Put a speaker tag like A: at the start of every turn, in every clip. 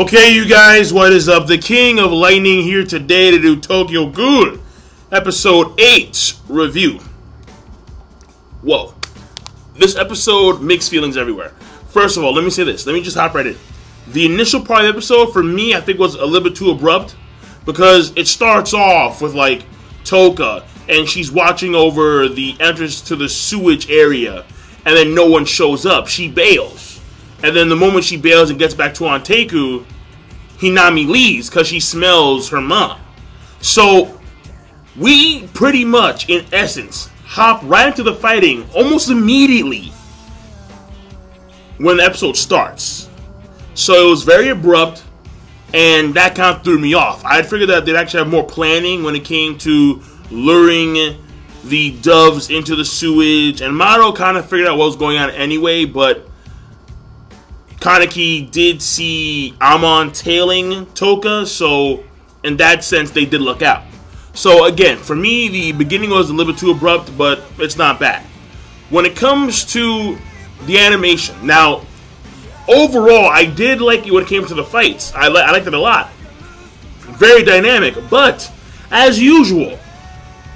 A: Okay, you guys, what is up? The King of Lightning here today to do Tokyo Ghoul, episode 8 review. Whoa. This episode, mixed feelings everywhere. First of all, let me say this. Let me just hop right in. The initial part of the episode, for me, I think was a little bit too abrupt, because it starts off with, like, Touka, and she's watching over the entrance to the sewage area, and then no one shows up. She bails. And then the moment she bails and gets back to Anteku, Hinami leaves because she smells her mom. So, we pretty much, in essence, hop right into the fighting almost immediately when the episode starts. So it was very abrupt, and that kind of threw me off. I had figured that they'd actually have more planning when it came to luring the doves into the sewage, and Mado kind of figured out what was going on anyway, but Kaneki did see Amon tailing Touka, so in that sense, they did look out. So again, for me, the beginning was a little bit too abrupt, but it's not bad. When it comes to the animation, now, overall, I did like it when it came to the fights. I liked it a lot. Very dynamic, but, as usual,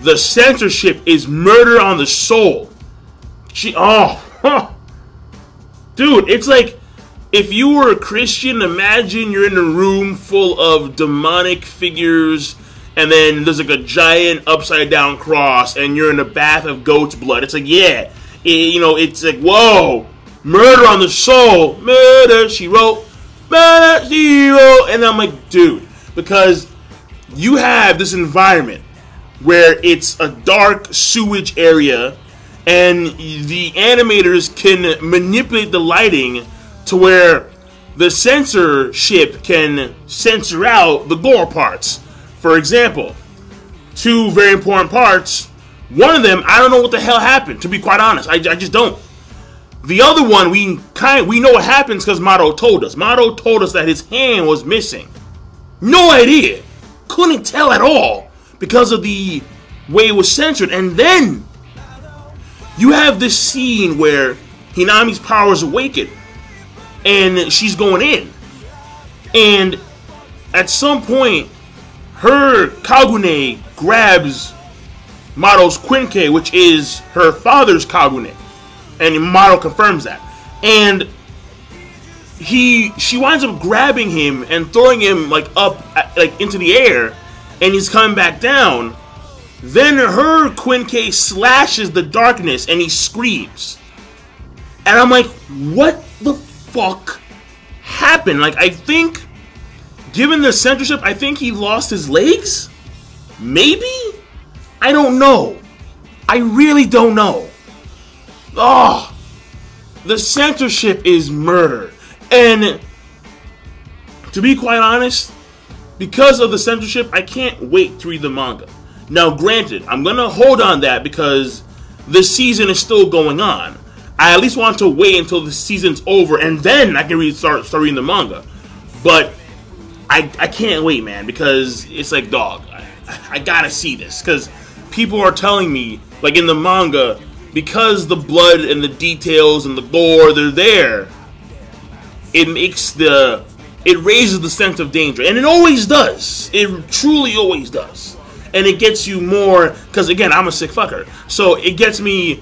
A: the censorship is murder on the soul. Dude, it's like, if you were a Christian, imagine you're in a room full of demonic figures, and then there's like a giant upside down cross, and you're in a bath of goat's blood. It's like, yeah, it's like, whoa, murder on the soul, murder, she wrote, murder, she wrote, and I'm like, dude, because you have this environment where it's a dark sewage area, and the animators can manipulate the lighting to where the censorship can censor out the gore parts. For example, two very important parts. One of them, I don't know what the hell happened, to be quite honest. I just don't. The other one, we know what happens because Mado told us. Mado told us that his hand was missing. No idea. Couldn't tell at all because of the way it was censored. And then you have this scene where Hinami's powers awaken, and she's going in. And at some point, her Kagune grabs Mado's Quinke, which is her father's Kagune. And Mado confirms that. And she winds up grabbing him and throwing him up into the air, and he's coming back down. Then her Quinke slashes the darkness and he screams. And I'm like, what the fuck happened? I think, given the censorship, I think he lost his legs? Maybe? I don't know. I really don't know. Oh, the censorship is murder. And to be quite honest, because of the censorship, I can't wait to read the manga. Now, granted, I'm going to hold on that because the season is still going on. I at least want to wait until the season's over, and then I can start reading the manga. But I can't wait, man, because it's like, dog, I gotta see this. Because people are telling me, like in the manga, because the blood and the details and the gore, they're there, it raises the sense of danger. And it always does. It truly always does. And it gets you more, because again, I'm a sick fucker. So it gets me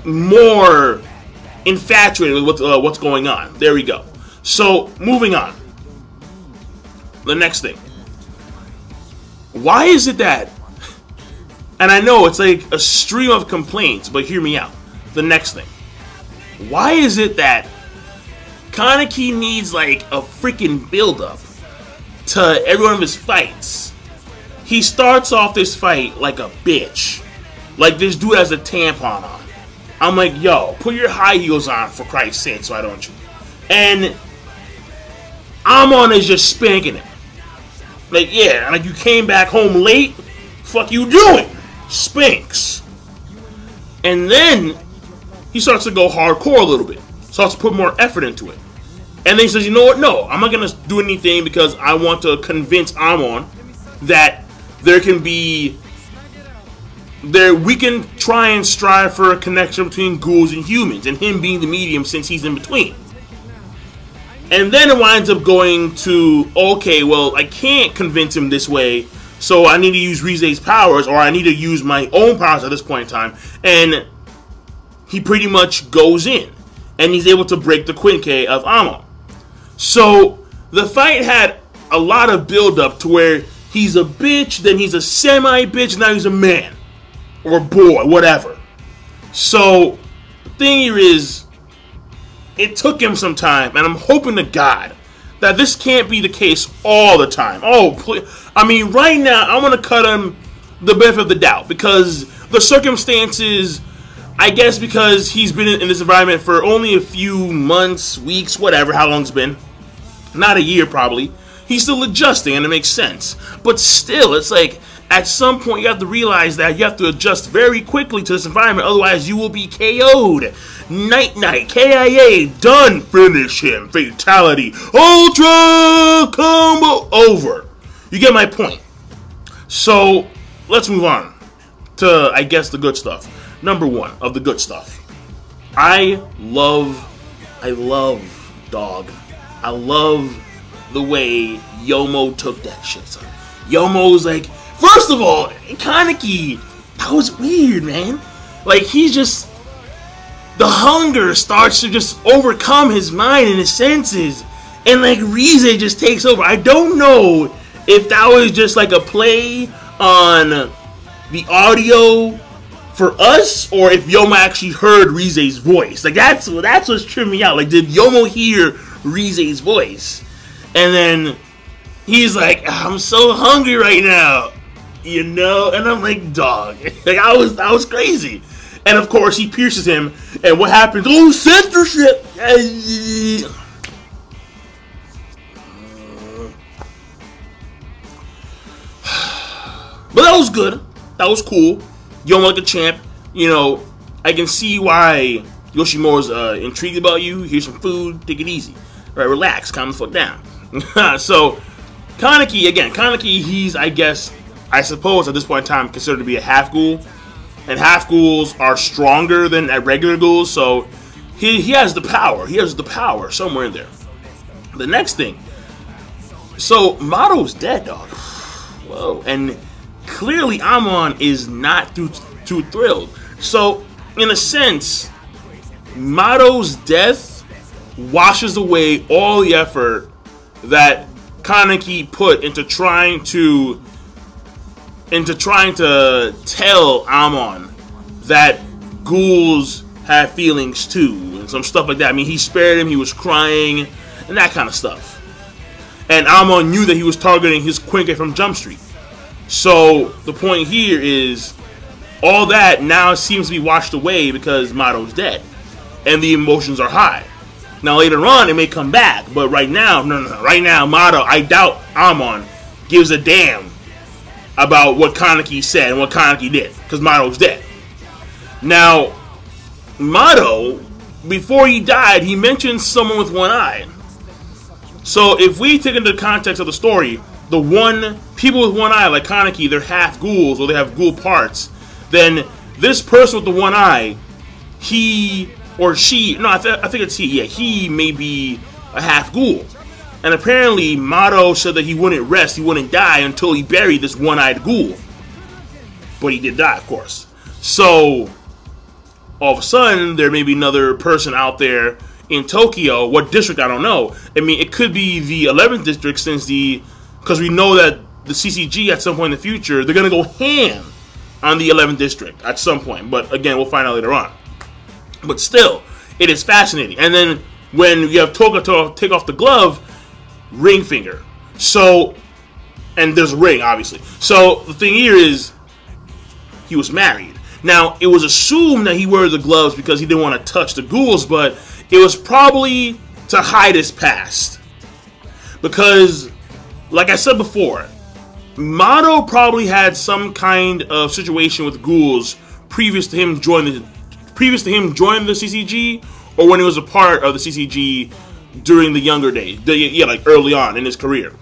A: more infatuated with what's going on. There we go. So, moving on. The next thing. Why is it that, and I know it's like a stream of complaints, but hear me out. The next thing. Why is it that Kaneki needs like a freaking build-up to every one of his fights? He starts off this fight like a bitch. Like this dude has a tampon on. I'm like, yo, put your high heels on for Christ's sake, so I don't you. And Amon is just spanking him. Like, yeah, like you came back home late. Fuck you doing? Spanks. And then he starts to go hardcore a little bit. Starts to put more effort into it. And then he says, you know what? No, I'm not going to do anything because I want to convince Amon that there can be we can try and strive for a connection between ghouls and humans, and him being the medium since he's in between. And then it winds up going to, okay, well, I can't convince him this way, so I need to use Rize's powers, or I need to use my own powers at this point in time. And he pretty much goes in, and he's able to break the Quinque of Amon. So the fight had a lot of build-up to where he's a bitch, then he's a semi-bitch, now he's a man. Or boy, whatever. So, the thing here is, it took him some time, and I'm hoping to God that this can't be the case all the time. Oh, please. I mean, right now, I'm going to cut him the benefit of the doubt, because the circumstances, I guess because he's been in this environment for only a few months, weeks, whatever, how long it's been. Not a year, probably. He's still adjusting, and it makes sense. But still, it's like, at some point, you have to realize that you have to adjust very quickly to this environment, otherwise you will be KO'd. Night-night, KIA, done, finish him, fatality, ultra combo, over. You get my point. So, let's move on to, I guess, the good stuff. Number one of the good stuff. I love, dog. I love the way Yomo took that shit, son. Yomo's like, first of all, Kaneki, that was weird, man. Like, he's just, the hunger starts to just overcome his mind and his senses, and like Rize just takes over. I don't know if that was just like a play on the audio for us, or if Yomo actually heard Rize's voice. Like, that's what's tripping me out. Like, did Yomo hear Rize's voice? And then he's like, I'm so hungry right now, you know? And I'm like, dog. Like, I was crazy. And of course, he pierces him. And what happens? Oh, censorship! But that was good. That was cool. Yomo like a champ. You know, I can see why Yoshimura's intrigued about you. Here's some food. Take it easy. All right, relax. Calm the fuck down. So, Kaneki, he's, I suppose at this point in time, considered to be a half ghoul. And half ghouls are stronger than regular ghouls, so he has the power. He has the power somewhere in there. The next thing. So, Mado's dead, dog. Whoa. And clearly Amon is not too thrilled. So, in a sense, Mado's death washes away all the effort that Kaneki put into trying to tell Amon that ghouls have feelings too, and some stuff like that. I mean, he spared him, he was crying, and that kind of stuff. And Amon knew that he was targeting his Quinque from Jump Street. So, the point here is, all that now seems to be washed away because Mado's dead. And the emotions are high. Now later on, it may come back, but right now, no. Right now, Mado, I doubt Amon gives a damn about what Kaneki said and what Kaneki did, because Mado's dead. Now, Mado, before he died, he mentioned someone with one eye. So if we take into the context of the story, people with one eye, like Kaneki, they're half ghouls, or they have ghoul parts, then this person with the one eye, he or she, no, I think it's he, yeah, he may be a half ghoul. And apparently, Mado said that he wouldn't rest, he wouldn't die until he buried this one-eyed ghoul. But he did die, of course. So, all of a sudden, there may be another person out there in Tokyo. What district, I don't know. I mean, it could be the 11th district, because we know that the CCG at some point in the future, they're going to go ham on the 11th district at some point. But again, we'll find out later on. But still, it is fascinating. And then when you have Touka take off the glove, ring finger. So, and there's a ring, obviously. So, the thing here is, he was married. Now, it was assumed that he wore the gloves because he didn't want to touch the ghouls, but it was probably to hide his past. Because, like I said before, Mado probably had some kind of situation with ghouls previous to him joining the CCG, or when he was a part of the CCG during the younger days, like early on in his career.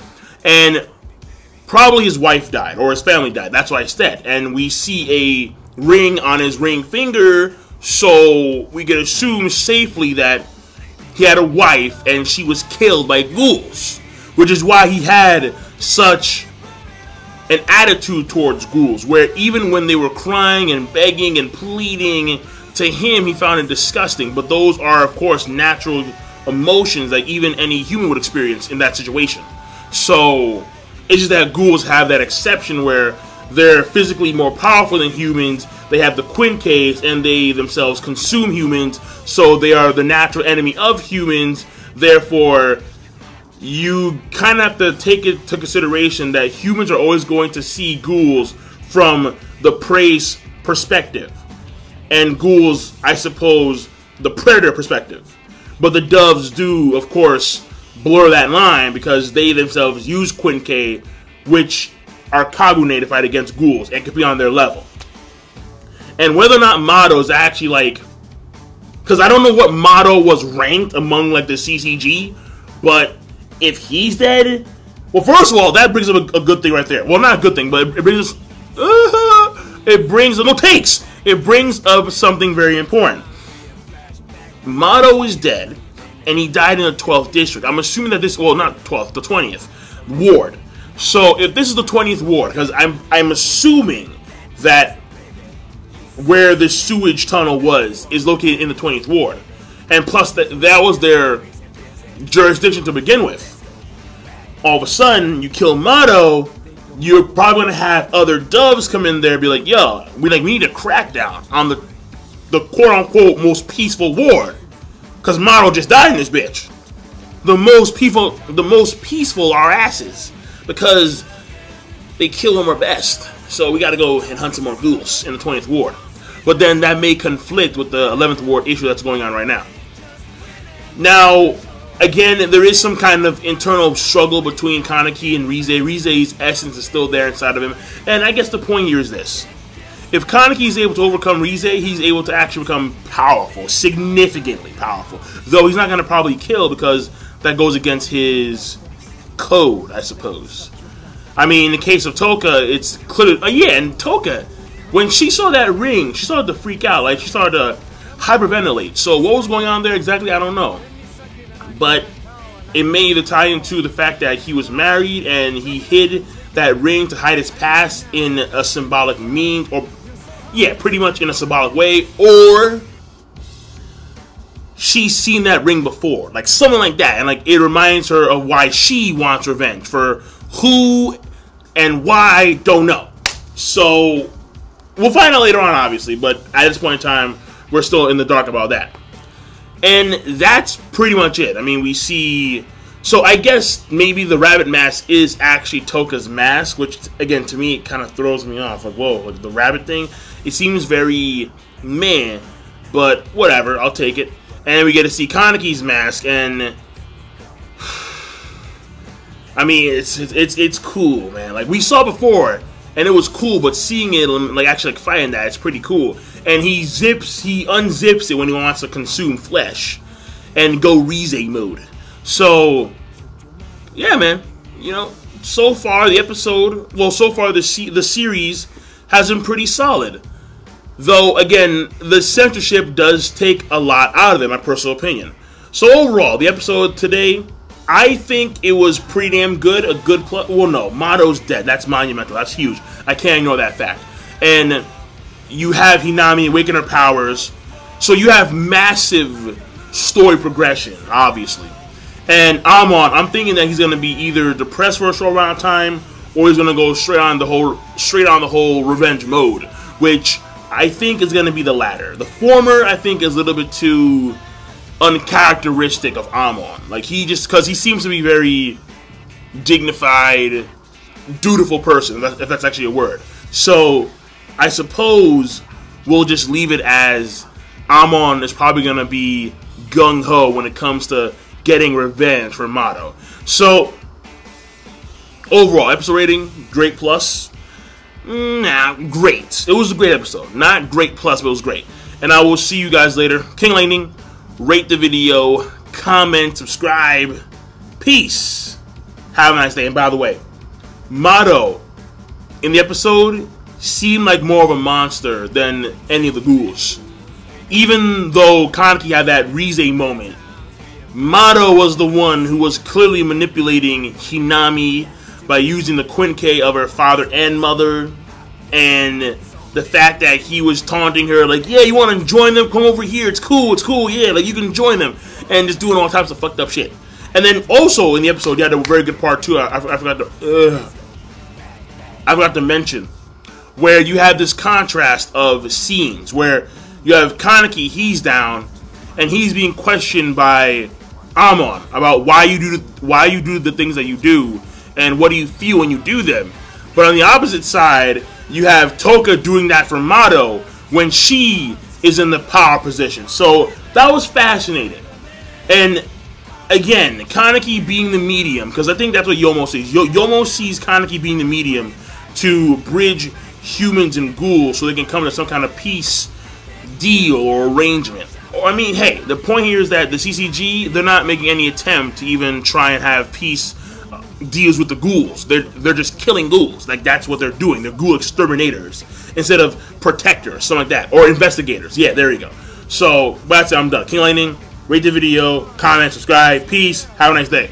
A: And probably his wife died, or his family died, that's why he's dead. And we see a ring on his ring finger, so we can assume safely that he had a wife and she was killed by ghouls, which is why he had such an attitude towards ghouls, where even when they were crying and begging and pleading, to him he found it disgusting. But those are, of course, natural emotions that even any human would experience in that situation. So it's just that ghouls have that exception where they're physically more powerful than humans. They have the Quincays, and they themselves consume humans, so they are the natural enemy of humans. Therefore, you kind of have to take it to consideration that humans are always going to see ghouls from the prey's perspective, and ghouls, I suppose, the predator perspective. But the doves do, of course, blur that line because they themselves use Quincay, which are Kagune, to fight against ghouls and could be on their level. And whether or not Mado is actually like, because I don't know what Mado was ranked among like the CCG, but if he's dead, well, first of all, that brings up a good thing right there. Well, not a good thing, but it brings it brings up something very important. Mado is dead, and he died in the 12th district. I'm assuming that this, well, not 12th, the 20th ward. So if this is the 20th ward, because I'm assuming that where the sewage tunnel was is located in the 20th ward, and plus that was their jurisdiction to begin with. All of a sudden, you kill Mado, you're probably gonna have other doves come in there and be like, "Yo, we need a crackdown on the quote unquote most peaceful ward, because Mado just died in this bitch. The most peaceful are asses because they kill them our best. So we got to go and hunt some more ghouls in the 20th ward." But then that may conflict with the 11th ward issue that's going on right now. Now, again, there is some kind of internal struggle between Kaneki and Rize. Rize's essence is still there inside of him. And I guess the point here is this. If Kaneki is able to overcome Rize, he's able to actually become powerful, significantly powerful. Though he's not going to probably kill because that goes against his code, I suppose. I mean, in the case of Touka, it's clear. And Touka, when she saw that ring, she started to freak out. Like, she started to hyperventilate. So what was going on there exactly, I don't know. But it may either tie into the fact that he was married and he hid that ring to hide his past in a symbolic means, or yeah, pretty much in a symbolic way, or she's seen that ring before, like something like that, and like it reminds her of why she wants revenge. For who and why, don't know. So we'll find out later on, obviously, but at this point in time, we're still in the dark about that. And that's pretty much it. I mean, we see... So I guess maybe the rabbit mask is actually Touka's mask, which, again, to me, it kind of throws me off. Like, whoa, like the rabbit thing, it seems very meh, but whatever, I'll take it. And we get to see Kaneki's mask, and... I mean, it's cool, man. Like, we saw before, and it was cool, but seeing it, like, actually like, fighting that, it's pretty cool. And he unzips it when he wants to consume flesh and go Rize mode. So, yeah, man. You know, so far the episode, well, so far the series has been pretty solid. Though, again, the censorship does take a lot out of it, in my personal opinion. So overall, the episode today, I think it was pretty damn good. A good plus. Well, no, Mado's dead. That's monumental. That's huge. I can't ignore that fact. And you have Hinami awaken her powers. So you have massive story progression, obviously. And Amon, I'm thinking that he's going to be either depressed for a short amount of time, or he's going to go straight on the whole revenge mode, which I think is going to be the latter. The former, I think, is a little bit too uncharacteristic of Amon. Like, because he seems to be very dignified, dutiful person, if that's actually a word. So I suppose we'll just leave it as Amon is probably going to be gung-ho when it comes to getting revenge for Mado. So overall, episode rating, great plus. Nah, great. It was a great episode. Not great plus, but it was great. And I will see you guys later. King Lightning, rate the video, comment, subscribe. Peace. Have a nice day. And by the way, Mado in the episode seemed like more of a monster than any of the ghouls. Even though Kaneki had that Rize moment, Mado was the one who was clearly manipulating Hinami by using the Quinque of her father and mother, and the fact that he was taunting her like, yeah, you want to join them? Come over here. It's cool, yeah, like you can join them, and just doing all types of fucked up shit. And then also in the episode, you had a very good part too. I forgot to mention where you have this contrast of scenes where you have Kaneki, he's down, and he's being questioned by Amon about why you do the things that you do and what do you feel when you do them. But on the opposite side, you have Touka doing that for Mado when she is in the power position. So that was fascinating. And again, Kaneki being the medium, because I think that's what Yomo sees. Yomo sees Kaneki being the medium to bridge humans and ghouls so they can come to some kind of peace deal or arrangement. I mean, hey, the point here is that the CCG, they're not making any attempt to even try and have peace deals with the ghouls. They're just killing ghouls. Like, that's what they're doing. They're ghoul exterminators instead of protectors, something like that, or investigators. Yeah, there you go. So that's it. I'm done. King Lightning, rate the video, comment, subscribe. Peace. Have a nice day.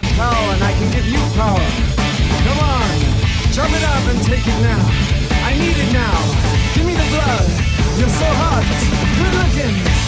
B: Power, and I can give you power. Come on, chop it up and take it now. I need it now. Give me the blood. You're so hot, good looking.